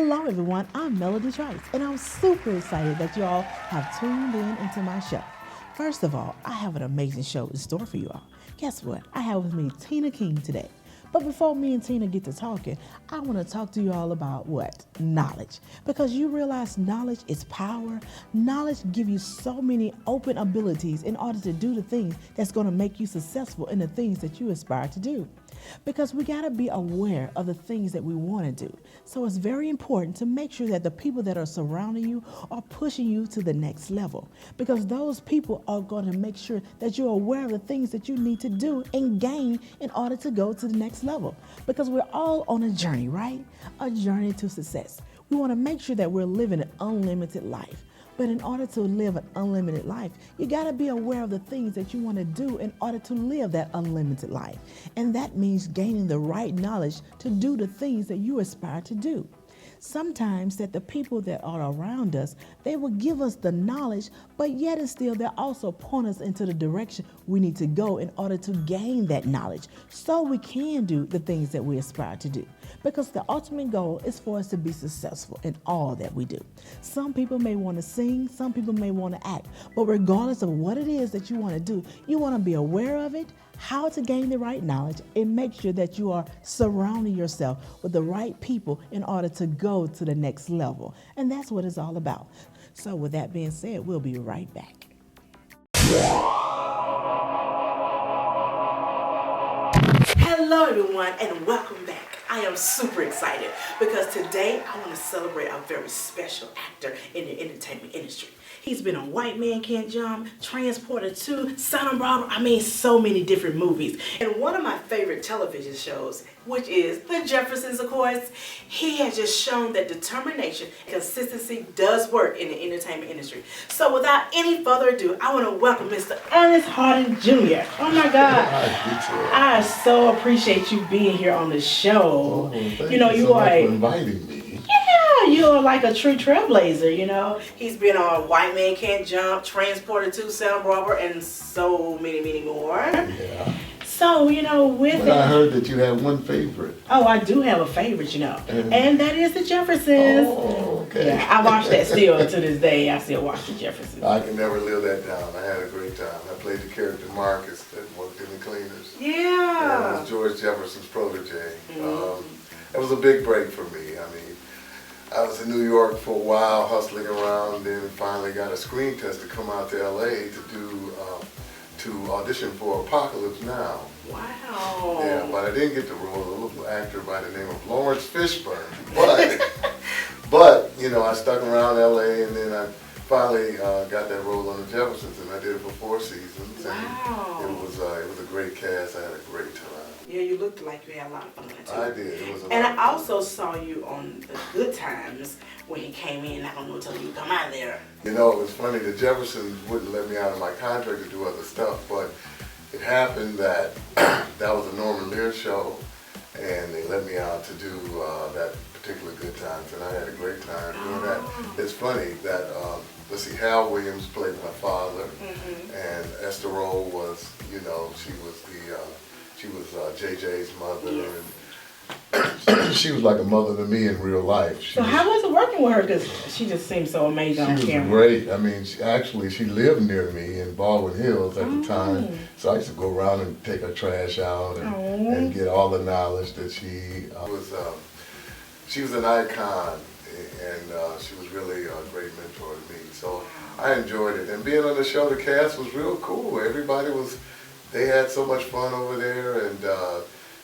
Hello everyone, I'm Melody Trice, and I'm super excited that you all have tuned in into my show. First of all, I have an amazing show in store for you all. Guess what? I have with me Tina King today. But before me and Tina get to talking, I want to talk to you all about what? Knowledge. Because you realize knowledge is power. Knowledge gives you so many open abilities in order to do the things that's going to make you successful in the things that you aspire to do. Because we got to be aware of the things that we want to do. So it's very important to make sure that the people that are surrounding you are pushing you to the next level. Because those people are going to make sure that you're aware of the things that you need to do and gain in order to go to the next level. Because we're all on a journey, right? A journey to success. We want to make sure that we're living an unlimited life. But in order to live an unlimited life, you got to be aware of the things that you want to do in order to live that unlimited life. And that means gaining the right knowledge to do the things that you aspire to do. Sometimes that the people that are around us, they will give us the knowledge, but yet and still they'll also point us into the direction we need to go in order to gain that knowledge so we can do the things that we aspire to do. Because the ultimate goal is for us to be successful in all that we do. Some people may want to sing, some people may want to act, but regardless of what it is that you want to do, you want to be aware of it, how to gain the right knowledge, and make sure that you are surrounding yourself with the right people in order to go to the next level. And that's what it's all about. So with that being said, we'll be right back. Hello everyone and welcome back. I am super excited because today I want to celebrate a very special actor in the entertainment industry. He's been on White Man Can't Jump, Transporter 2, Son of Brother, so many different movies. And one of my favorite television shows, which is The Jeffersons, of course, he has just shown that determination and consistency does work in the entertainment industry. So without any further ado, I want to welcome Mr. Ernest Hardin Jr. Oh my God. I so appreciate you being here on the show. Oh, thank you so much for inviting me. You're like a true trailblazer, you know. He's been on White Man Can't Jump, Transporter 2, Son of Brother, and so many, many more. Yeah. So, with But I heard that you have one favorite. Oh, I do have a favorite, and that is The Jeffersons. Oh, okay. Yeah, I watch that still to this day. I still watch The Jeffersons. I can never live that down. I had a great time. I played the character Marcus that worked in the cleaners. Yeah. And I was George Jefferson's protege. It was a big break for me. I was in New York for a while, hustling around, then finally got a screen test to come out to LA to audition for Apocalypse Now. Wow. Yeah, but I didn't get the role. A little actor by the name of Lawrence Fishburne. But I stuck around LA, and then I finally got that role on The Jeffersons, and I did it for 4 seasons. Wow. And it was a great cast. I had a great time. Yeah, you looked like you had a lot of fun too. I did. It was a lot And of fun. I also saw you on The Good Times when he came in. I don't know until you come out of there. It was funny. The Jeffersons wouldn't let me out of my contract to do other stuff, but it happened that that was a Norman Lear show, and they let me out to do that particular Good Times, and I had a great time doing that. It's funny that Hal Williams played my father, and Esther Roll was, she was JJ's mother, and she was like a mother to me in real life. How was it working with her? Because she just seemed so amazing on camera. She was great. She lived near me in Baldwin Hills at the time, so I used to go around and take her trash out and get all the knowledge that she was. She was an icon, and she was really a great mentor to me. So I enjoyed it, and being on the show, the cast was real cool. Everybody they had so much fun over there, and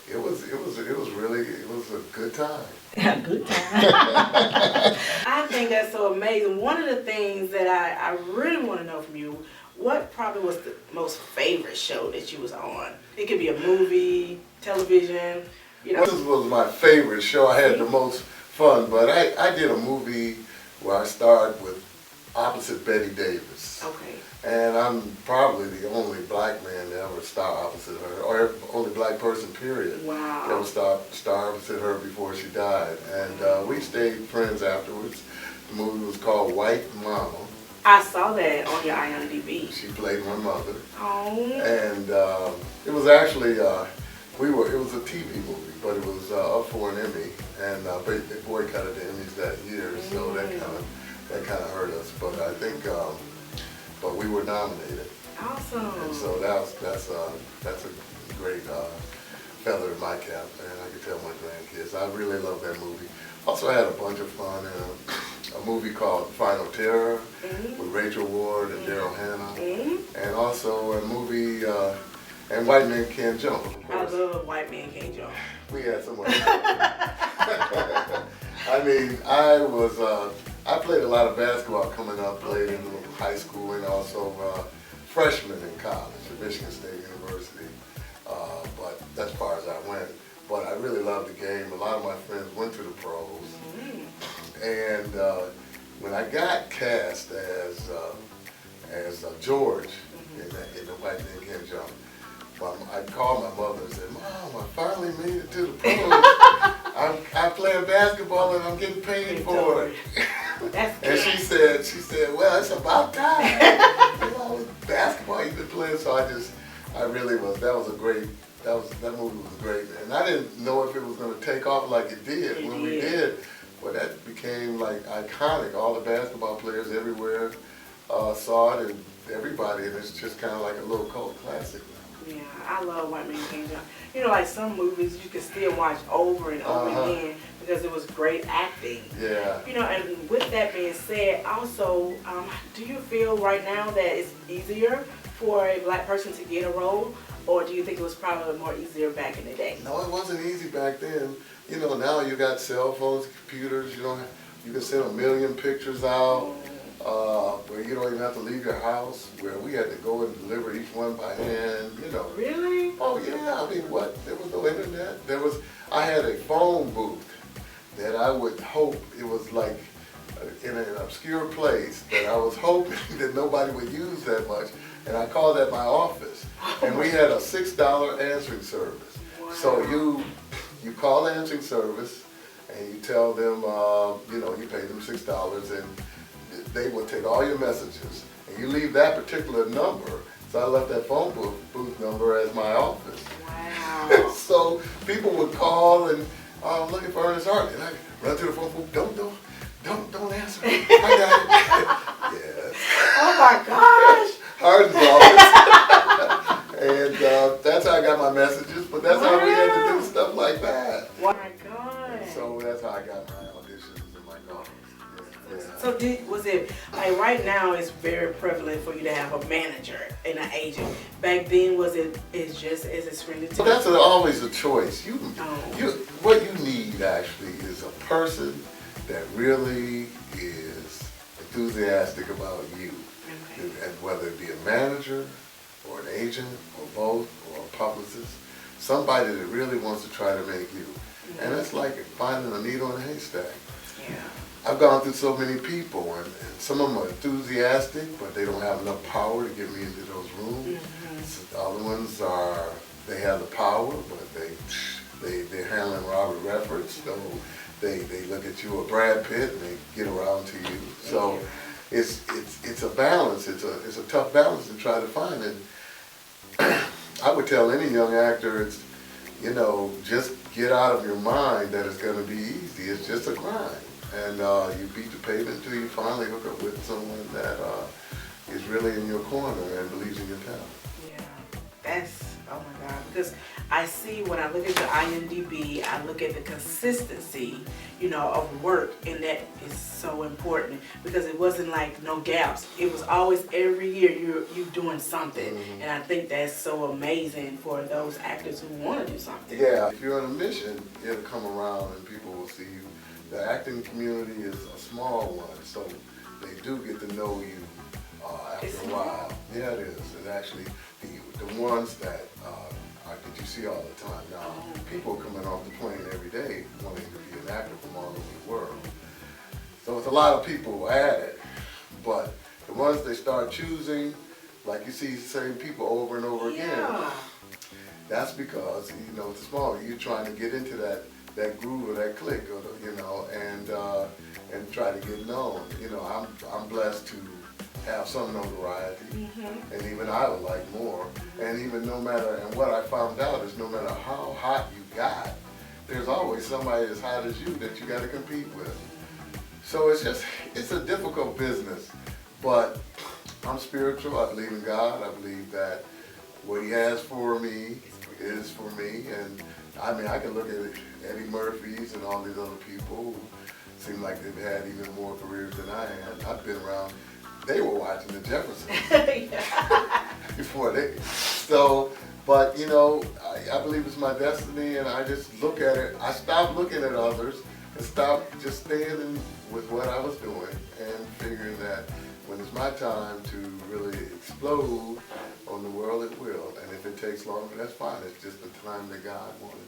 it was a good time. A good time. I think that's so amazing. One of the things that I really want to know from you, what probably was the most favorite show that you was on? It could be a movie, television, This was my favorite show. I had the most fun, but I did a movie where I starred with opposite Betty Davis. Okay. And I'm probably the only black man to ever star opposite her, or only black person, period. Wow. Ever star opposite her before she died. And we stayed friends afterwards. The movie was called White Mama. I saw that on your IMDb. She played my mother. Oh. And it was actually, it was a TV movie, but it was up for an Emmy. and they boycotted the Emmys that year, so that kind of hurt us. But I think, but we were nominated. Awesome. And so that's a great feather in my cap, and I can tell my grandkids. I really love that movie. Also, I had a bunch of fun in a movie called Final Terror with Rachel Ward and Daryl Hannah, and also a movie, and White Men Can't Jump, of course. I love White Men Can't Jump. We had so much fun. I mean, I played a lot of basketball coming up, played in high school and also freshman in college at Michigan State University, but that's as far as I went. But I really loved the game. A lot of my friends went to the pros. And when I got cast as George in the White Men Can't Jump, I called my mother and said, "Mom, I finally made it to the pros. I'm playing basketball and I'm getting paid for it." And she said, "Well, it's about time. You know, basketball you've been playing." So I really was. That movie was great, and I didn't know if it was going to take off like it did when we did. But that became like iconic. All the basketball players everywhere saw it, and everybody, and it's just kind of like a little cult classic now. Yeah, I love White Men Can't Jump. You know, like some movies you can still watch over and over again because it was great acting. Yeah. You know, and with that being said, also, do you feel right now that it's easier for a black person to get a role, or do you think it was probably more easier back in the day? No, it wasn't easy back then. You know, now you got cell phones, computers. You can send a million pictures out. Where you don't even have to leave your house, where we had to go and deliver each one by hand, you know. Really? Oh yeah, I mean what? There was no internet. I had a phone booth that I would hope it was like in an obscure place that I was hoping that nobody would use that much, and I called that my office. And we had a $6 answering service. Wow. So you call the answering service and you tell them, you pay them $6 and they will take all your messages, and you leave that particular number. So I left that phone booth number as my office. Wow. So people would call and, I'm looking for Ernest Hart, and I run to the phone booth, don't answer. I got it. Yes. Oh my gosh. Harden's office. And that's how I got my messages, but that's how we had to do stuff like that. Oh my God. And so that's how I got my auditions and my calls. Yeah. So was it, like right now it's very prevalent for you to have a manager and an agent. Back then it's just as extremely So that's always a choice. What you need actually is a person that really is enthusiastic about you. Okay. And whether it be a manager or an agent or both or a publicist, somebody that really wants to try to make you. And it's like finding a needle in a haystack. Yeah. I've gone through so many people, and some of them are enthusiastic, but they don't have enough power to get me into those rooms. So other ones they have the power, but they're handling Robert Redford, so they look at you or Brad Pitt and they get around to you. So it's a balance. It's a tough balance to try to find. And I would tell any young actor, just get out of your mind that it's going to be easy. It's just a grind. And you beat the pavement until you finally hook up with someone that is really in your corner and believes in your talent. Yeah, that's, oh my God, because I see when I look at the IMDb, I look at the consistency, of work, and that is so important because it wasn't like no gaps. It was always every year you doing something, and I think that's so amazing for those actors who want to do something. Yeah, if you're on a mission, it'll come around and people will see you. The acting community is a small one, so they do get to know you after a while. Yeah, it is. And actually, the ones that you see all the time now, people coming off the plane every day wanting to be an actor from all over the world. So it's a lot of people at it, but the ones they start choosing, like you see the same people over and over again, that's because, it's small. You're trying to get into that groove or that click, and try to get known. I'm blessed to have some notoriety, and even I would like more. And even and what I found out is no matter how hot you got, there's always somebody as hot as you that you got to compete with. So it's a difficult business, but I'm spiritual. I believe in God. I believe that what He has for me is for me. And I mean, I can look at Eddie Murphy's and all these other people who seem like they've had even more careers than I had. I've been around. They were watching the Jeffersons before they. So, but you know, I believe it's my destiny, and I just look at it. I stopped looking at others and stopped just staying with what I was doing and figuring that when it's my time to really explode on the world, it will. And if it takes longer, that's fine. It's just the time that God wanted.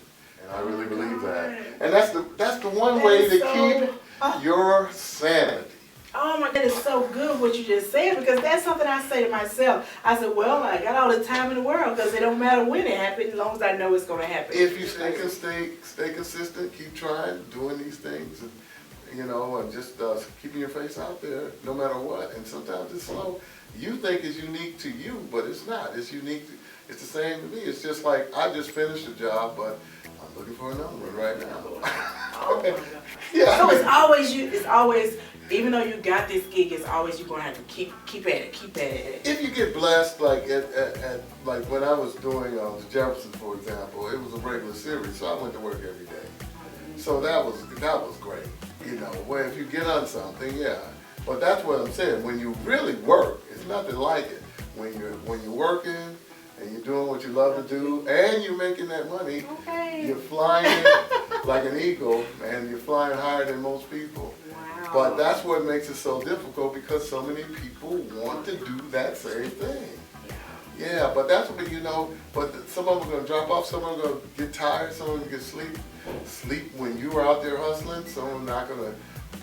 And I really believe that. And that's the one way to keep your sanity. Oh my God, it's so good what you just said, because that's something I say to myself. I said, well, I got all the time in the world, because it don't matter when it happens, as long as I know it's going to happen. If you stay consistent, keep trying, doing these things, and, you know, and just keeping your face out there no matter what. And sometimes it's slow. You think it's unique to you, but it's not. It's unique. It's the same to me. It's just like I just finished a job, but I'm looking for another one right now. Oh my God. Yeah. So it's always you. It's always, even though you got this gig, it's always you're gonna have to keep at it. If you get blessed, like like when I was doing the Jeffersons, for example, it was a regular series, so I went to work every day. So that was great. You know, where if you get on something, yeah. But that's what I'm saying. When you really work, it's nothing like it. When you're working and you're doing what you love to do, and you're making that money, you're flying like an eagle, and you're flying higher than most people. Wow. But that's what makes it so difficult, because so many people want to do that same thing. Yeah, but that's what, you know, but some of them are going to drop off, some of them are going to get tired, some of them get sleep when you are out there hustling, some of them are not going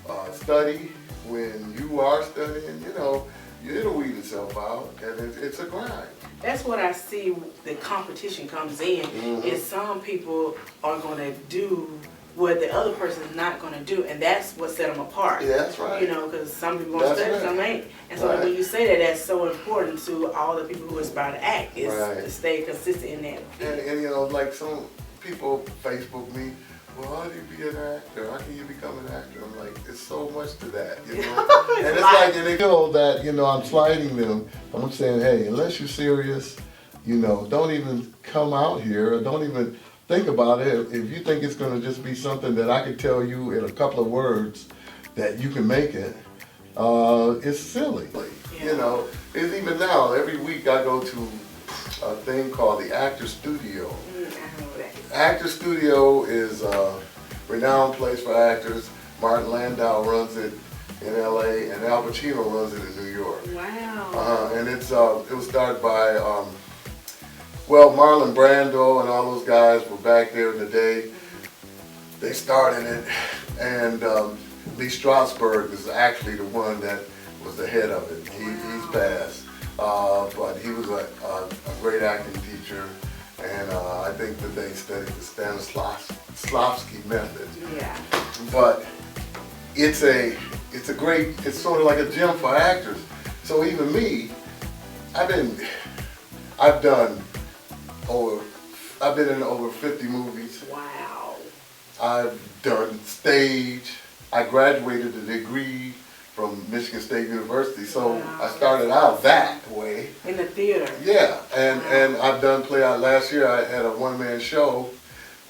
to study when you are studying, you know, it'll weed itself out, and it's a grind. That's what I see the competition comes in, is some people are going to do what the other person's not going to do, and that's what set them apart. Yeah, that's right. You know, because some people want to study, some ain't. And so when you say that, that's so important to all the people who aspire to act, is to stay consistent in that. And you know, like some people Facebook me, well, how do you be an actor? How can you become an actor? I'm like, it's so much to that, you know? And it's like, and they feel that, you know, I'm sliding them. I'm saying, hey, unless you're serious, you know, don't even come out here, or don't even think about it. If you think it's going to just be something that I could tell you in a couple of words that you can make it, it's silly. You know, it's even now, every week I go to a thing called the Actor Studio. Actor Studio is a renowned place for actors. Martin Landau runs it in LA, and Al Pacino runs it in New York. Wow. And it was started by, well, Marlon Brando and all those guys were back there in the day. They started it, and Lee Strasberg is actually the one that was the head of it. He's passed, but he was a great acting teacher. And I think that they studied the Stanislavski method. Yeah. But it's sort of like a gym for actors. So even me, I've been in over 50 movies. Wow. I've done stage. I graduated a degree from Michigan State University, so I started out that way. In the theater. Yeah, and I've done play out. Last year I had a one-man show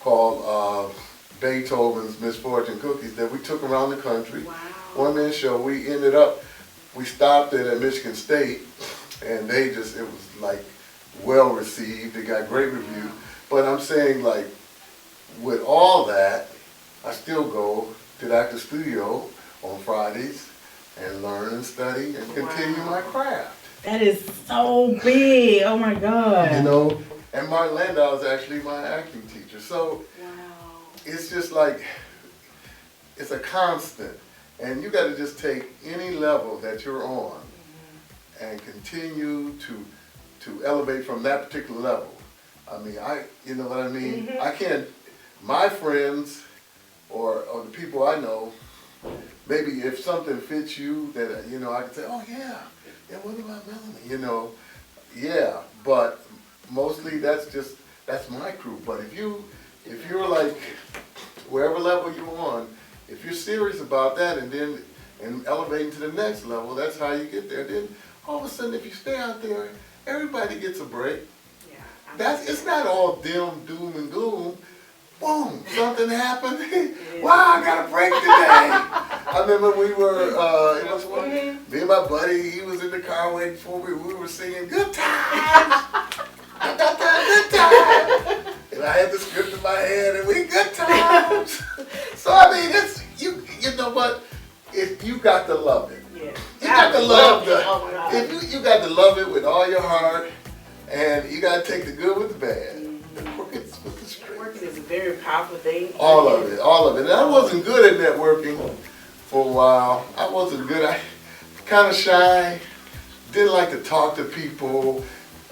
called Beethoven's Misfortune Cookies that we took around the country. Wow. One-man show. We stopped it at Michigan State, and it was like well received. It got great reviews. But I'm saying, like, with all that, I still go to the Actor Studio on Fridays and learn and study and continue my craft. That is so big. Oh my God. You know, and Martin Landau is actually my acting teacher. So it's just like, it's a constant. And you got to just take any level that you're on and continue to elevate from that particular level. I mean, you know what I mean? I can't, my friends or the people I know, maybe if something fits you that, you know, I can say, oh yeah, what about Melanie? You know, yeah, but mostly that's my crew. But if you're like wherever level you're on, if you're serious about that and elevating to the next level, that's how you get there. Then all of a sudden, if you stay out there, everybody gets a break. Yeah, it's not all doom and gloom. Boom, something happened. Wow, I got a break today. I remember we were, it was me and my buddy, he was in the car waiting for me. We were singing good times. Good times. And I had the script in my head and we good times. So I mean, it's, you know what? You got to love it. Yeah. You got to love it. You got to love it with all your heart, and you got to take the good with the bad. Networking is a very powerful thing. All of it. And I wasn't good at networking for a while. I wasn't good. I kind of shy, didn't like to talk to people.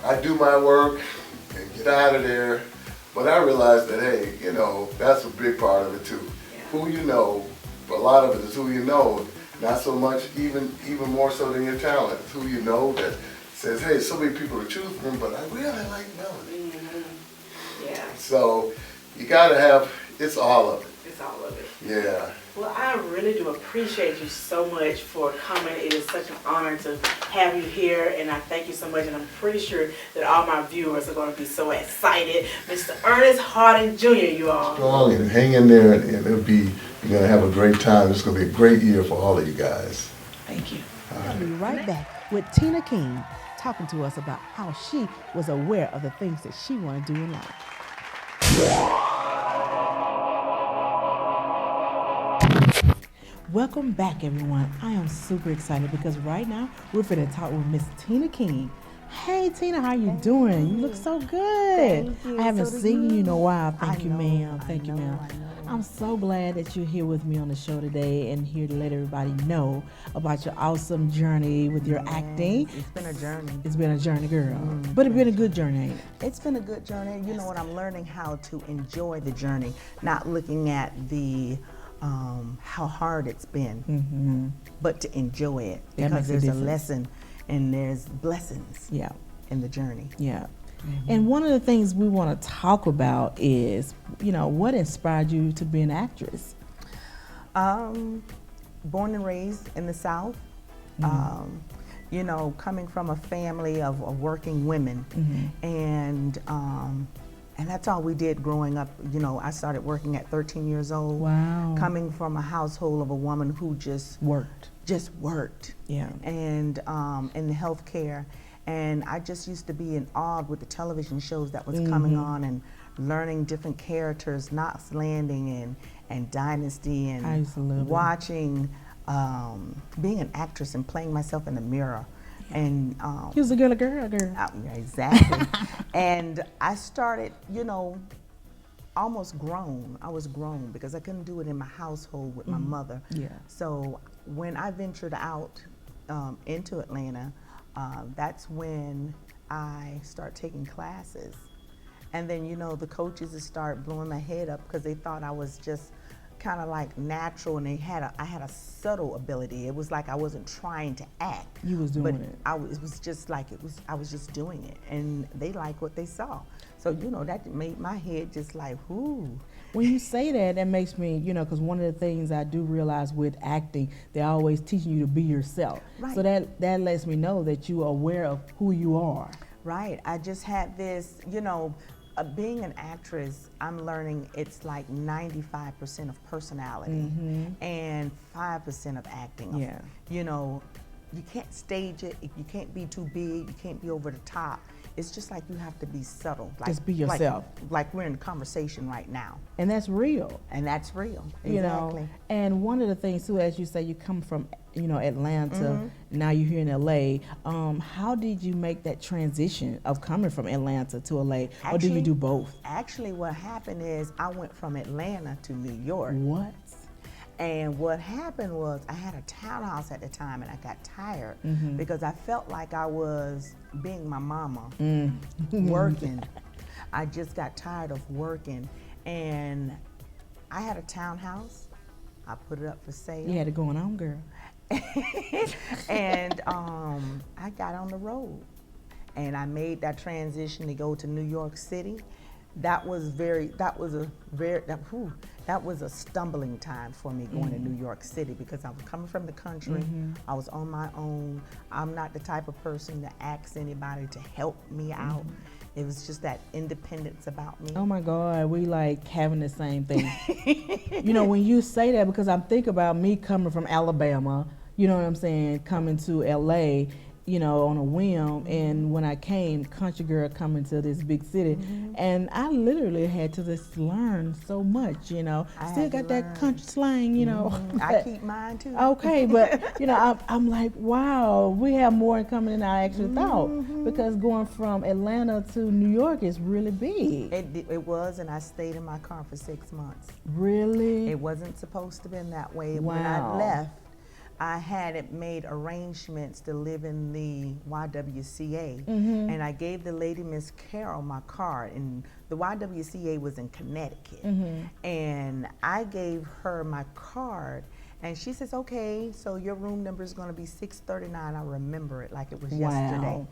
I do my work and get out of there. But I realized that, hey, you know, that's a big part of it too. Yeah. Who you know, a lot of it is who you know. Not so much, even more so than your talent. It's who you know that says, hey, so many people to choose from, but I really like Melody. Mm-hmm. Yeah. So you gotta have, it's all of it. It's all of it. Yeah. Well, I really do appreciate you so much for coming. It is such an honor to have you here, and I thank you so much, and I'm pretty sure that all my viewers are going to be so excited. Mr. Ernest Harding Jr., you all. Strong and hang in there, and you're going to have a great time. It's going to be a great year for all of you guys. Thank you. I'll be right back with Tina King talking to us about how she was aware of the things that she wanted to do in life. Welcome back, everyone. I am super excited because right now we're going to talk with Miss Tina King. Hey, Tina, how you doing? You look so good. Thank you. I haven't seen you in a while. Thank you, ma'am. Thank you, ma'am. I'm so glad that you're here with me on the show today and here to let everybody know about your awesome journey with your acting. It's been a journey. It's been a journey, girl. But it's been a good journey, ain't it? It's been a good journey. You know what? I'm learning how to enjoy the journey, not looking at the how hard it's been, but to enjoy it because there's a lesson and there's blessings in the journey. Yeah. And one of the things we want to talk about is, you know, what inspired you to be an actress? Born and raised in the South, you know, coming from a family of working women, and that's all we did growing up. You know, I started working at 13 years old. Wow. Coming from a household of a woman who just worked. Yeah. And in the healthcare. And I just used to be in awe with the television shows that was coming on and learning different characters, Knots Landing and Dynasty, and I used to love watching, being an actress and playing myself in the mirror. And he was a girl. exactly. And I started, you know, almost grown. I was grown because I couldn't do it in my household with my mother. Yeah. So when I ventured out into Atlanta, that's when I started taking classes. And then, you know, the coaches would start blowing my head up because they thought I was just kind of like natural, and I had a subtle ability. It was like I wasn't trying to act. You was doing it. It was just like I was just doing it, and they liked what they saw. So, you know, that made my head just like, whoo. When you say that, that makes me, you know, because one of the things I do realize with acting, they're always teaching you to be yourself. Right. So that lets me know that you are aware of who you are. Right. I just had this, you know, being an actress, I'm learning it's like 95% of personality and 5% of acting. Yeah. You know, you can't stage it. You can't be too big. You can't be over the top. It's just like you have to be subtle. Like, just be yourself. Like we're in a conversation right now. And that's real. And that's real. Exactly. You know, and one of the things too, as you say, you come from, you know, Atlanta, now you're here in LA. How did you make that transition of coming from Atlanta to LA? Or do you do both? Actually, what happened is I went from Atlanta to New York. What? And what happened was I had a townhouse at the time, and I got tired because I felt like I was being my mama, working. I just got tired of working, and I had a townhouse. I put it up for sale. You had it going on, girl. And I got on the road, and I made that transition to go to New York City. That was that was a stumbling time for me going to New York City because I was coming from the country. I was on my own. I'm not the type of person to ask anybody to help me out. It was just that independence about me. Oh my God, we like having the same thing. You know, when you say that, because I'm thinking about me coming from Alabama, you know what I'm saying, coming to LA, you know, on a whim. And when I came, country girl coming to this big city, and I literally had to just learn so much, you know. Still got that country slang, you know. I keep mine too. Okay, but you know, I'm like, wow, we have more in common than I actually thought, because going from Atlanta to New York is really big. It was, and I stayed in my car for 6 months. Really? It wasn't supposed to be that way. Wow. When I left, I had made arrangements to live in the YWCA, and I gave the lady, Miss Carol, my card, and the YWCA was in Connecticut, and I gave her my card, and she says, okay, so your room number is going to be 639. I remember it like it was yesterday.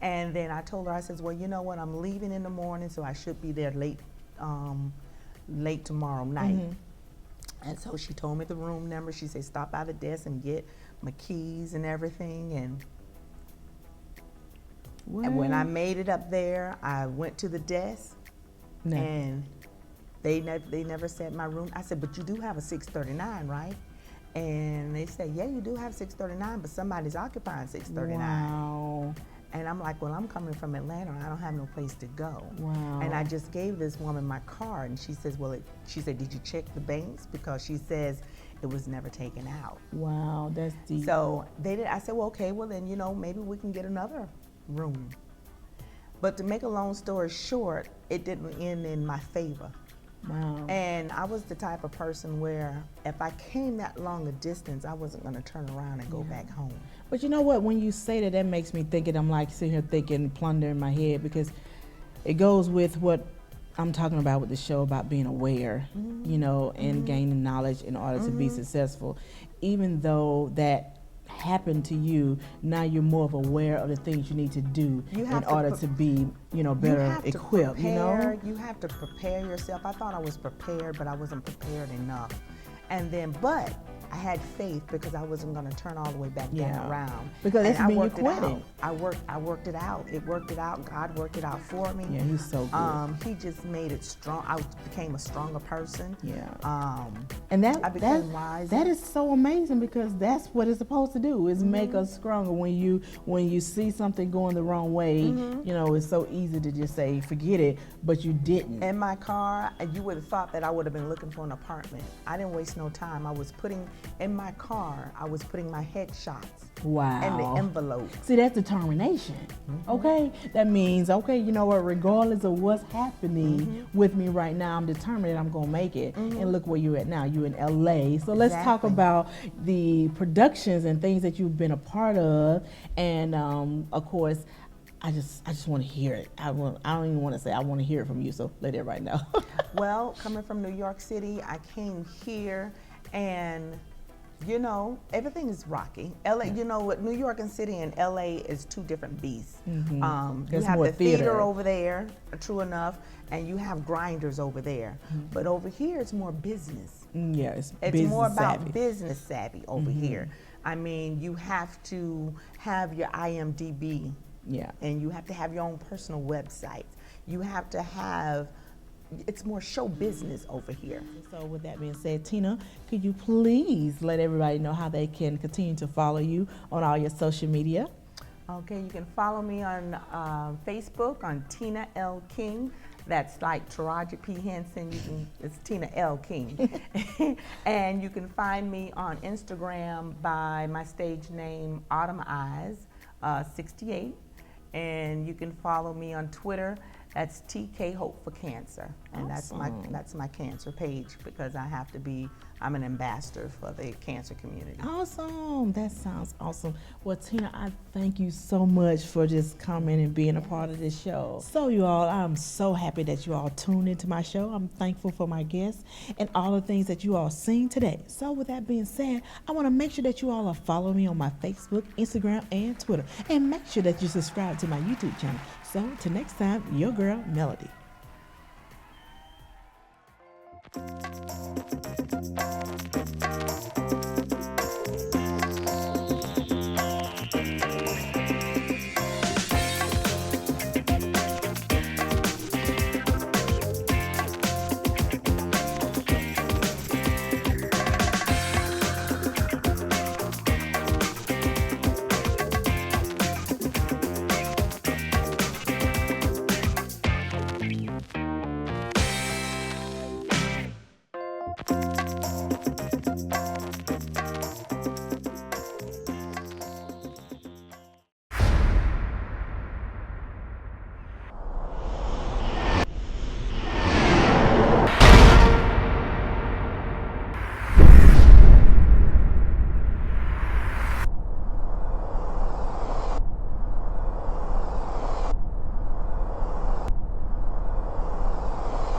And then I told her, I says, well, you know what, I'm leaving in the morning, so I should be there late tomorrow night. And so she told me the room number. She said, stop by the desk and get my keys and everything. And when I made it up there, I went to the desk, and they never said my room. I said, but you do have a 639, right? And they said, yeah, you do have 639, but somebody's occupying 639. Wow. And I'm like, well, I'm coming from Atlanta. I don't have no place to go. Wow. And I just gave this woman my card, and she says, well, she said, did you check the banks? Because she says it was never taken out. Wow, that's deep. So they did. I said, well, okay, well then, you know, maybe we can get another room. But to make a long story short, it didn't end in my favor. Wow. And I was the type of person where if I came that long a distance, I wasn't going to turn around and go back home. But you know what, when you say that, that makes me think it. I'm like sitting here thinking, plunder in my head, because it goes with what I'm talking about with the show about being aware, you know, and gaining knowledge in order to be successful. Even though that happened to you, now you're more of aware of the things you need to do in order to be, you know, better equipped, you know? You have to prepare yourself. I thought I was prepared, but I wasn't prepared enough. And then, but I had faith because I wasn't going to turn all the way back down around. Because that's when you quit it. I worked it out. It worked it out. God worked it out for me. Yeah, he's so good. He just made it strong. I became a stronger person. Yeah. And I became wiser. That is so amazing, because that's what it's supposed to do, is make us stronger. When you see something going the wrong way, you know, it's so easy to just say, forget it, but you didn't. In my car, you would have thought that I would have been looking for an apartment. I didn't waste no time. I was putting my headshots in the envelope. See, that's determination. Okay? That means, okay, you know what, regardless of what's happening with me right now, I'm determined that I'm going to make it. And look where you're at now. You're in LA. So let's talk about the productions and things that you've been a part of. And of course, I just want to hear it. I don't even want to say, I want to hear it from you. So let everybody know. Well, coming from New York City, I came here, and you know, everything is rocky. LA, you know what, New York and City and LA is two different beasts. You have the theater over there, true enough, and you have grinders over there. But over here, it's more business. Yeah, it's more about business savvy over here. I mean, you have to have your IMDb. Yeah. And you have to have your own personal website. You have to have, it's more show business over here. So with that being said, Tina, could you please let everybody know how they can continue to follow you on all your social media? Okay, you can follow me on Facebook on Tina L. King. That's like Taraji P. Henson. It's Tina L. King. And you can find me on Instagram by my stage name, Autumn Eyes 68. And you can follow me on Twitter. That's TK Hope for Cancer, and that's my cancer page, because I'm an ambassador for the cancer community. Awesome, that sounds awesome. Well, Tina, I thank you so much for just coming and being a part of this show. So you all, I'm so happy that you all tuned into my show. I'm thankful for my guests and all the things that you all seen today. So with that being said, I want to make sure that you all are following me on my Facebook, Instagram, and Twitter, and make sure that you subscribe to my YouTube channel. So till next time, your girl, Melody. you.